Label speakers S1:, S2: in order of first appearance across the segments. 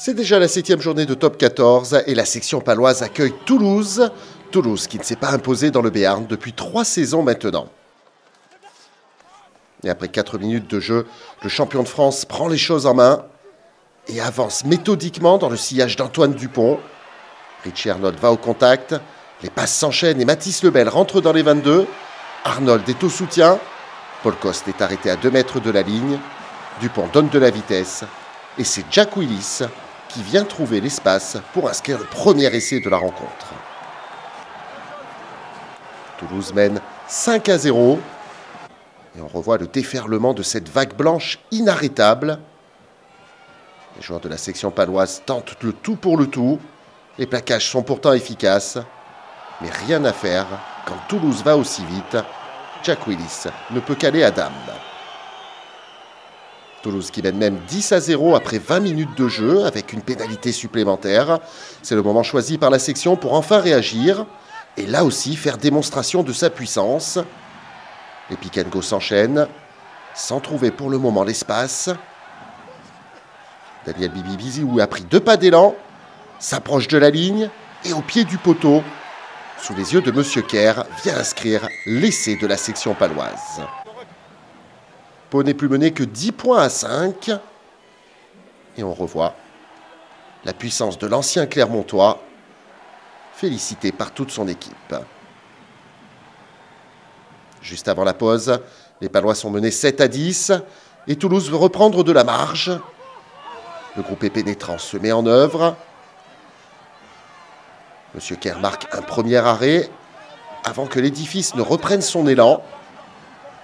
S1: C'est déjà la 7e journée de Top 14 et la section paloise accueille Toulouse. Toulouse qui ne s'est pas imposé dans le Béarn depuis 3 saisons maintenant. Et après 4 minutes de jeu, le champion de France prend les choses en main et avance méthodiquement dans le sillage d'Antoine Dupont. Richie Arnold va au contact, les passes s'enchaînent et Mathis Lebel rentre dans les 22. Arnold est au soutien, Paul Coste est arrêté à 2 mètres de la ligne. Dupont donne de la vitesse et c'est Jack Willis qui vient trouver l'espace pour inscrire le premier essai de la rencontre. Toulouse mène 5-0 et on revoit le déferlement de cette vague blanche inarrêtable. Les joueurs de la section paloise tentent le tout pour le tout. Les plaquages sont pourtant efficaces, mais rien à faire quand Toulouse va aussi vite. Jack Willis ne peut qu'aller à dame. Toulouse qui mène même 10-0 après 20 minutes de jeu avec une pénalité supplémentaire. C'est le moment choisi par la section pour enfin réagir et là aussi faire démonstration de sa puissance. Les pick and go s'enchaînent sans trouver pour le moment l'espace. Daniel Bibi-Bizioui a pris 2 pas d'élan, s'approche de la ligne et au pied du poteau, sous les yeux de Monsieur Kerr, vient inscrire l'essai de la section paloise. Pau n'est plus mené que 10 points à 5. Et on revoit la puissance de l'ancien Clermontois, félicité par toute son équipe. Juste avant la pause, les Palois sont menés 7-10 et Toulouse veut reprendre de la marge. Le groupé pénétrant se met en œuvre. Monsieur Kerr marque un premier arrêt avant que l'édifice ne reprenne son élan.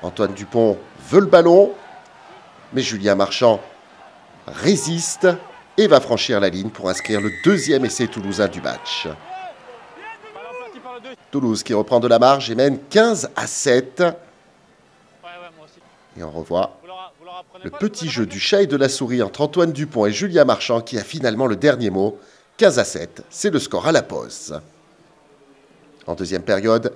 S1: Antoine Dupont veut le ballon, mais Julien Marchand résiste et va franchir la ligne pour inscrire le 2e essai toulousain du match. Toulouse qui reprend de la marge et mène 15-7. Et on revoit le petit jeu du chat et de la souris entre Antoine Dupont et Julien Marchand qui a finalement le dernier mot. 15-7, c'est le score à la pause. En deuxième période,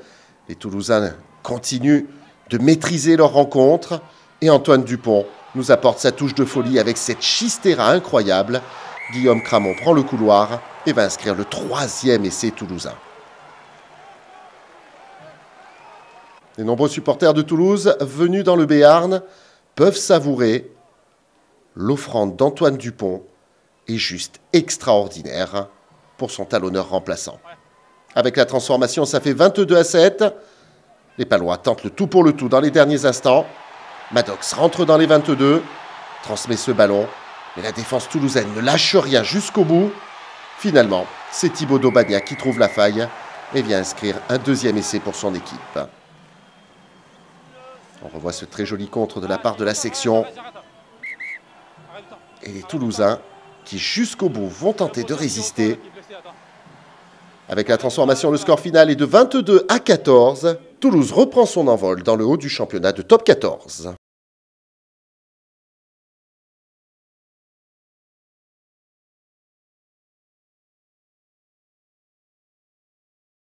S1: les Toulousains continuent de maîtriser leur rencontre et Antoine Dupont nous apporte sa touche de folie avec cette chistera incroyable. Guillaume Cramon prend le couloir et va inscrire le 3e essai toulousain. Les nombreux supporters de Toulouse venus dans le Béarn peuvent savourer l'offrande d'Antoine Dupont est juste extraordinaire pour son talonneur remplaçant. Avec la transformation, ça fait 22-7. Les Palois tentent le tout pour le tout dans les derniers instants. Maddox rentre dans les 22, transmet ce ballon, mais la défense toulousaine ne lâche rien jusqu'au bout. Finalement, c'est Thibaut Daubagna qui trouve la faille et vient inscrire un 2e essai pour son équipe. On revoit ce très joli contre de la part de la section. Et les Toulousains qui jusqu'au bout vont tenter de résister. Avec la transformation, le score final est de 22-14. Toulouse reprend son envol dans le haut du championnat de Top 14.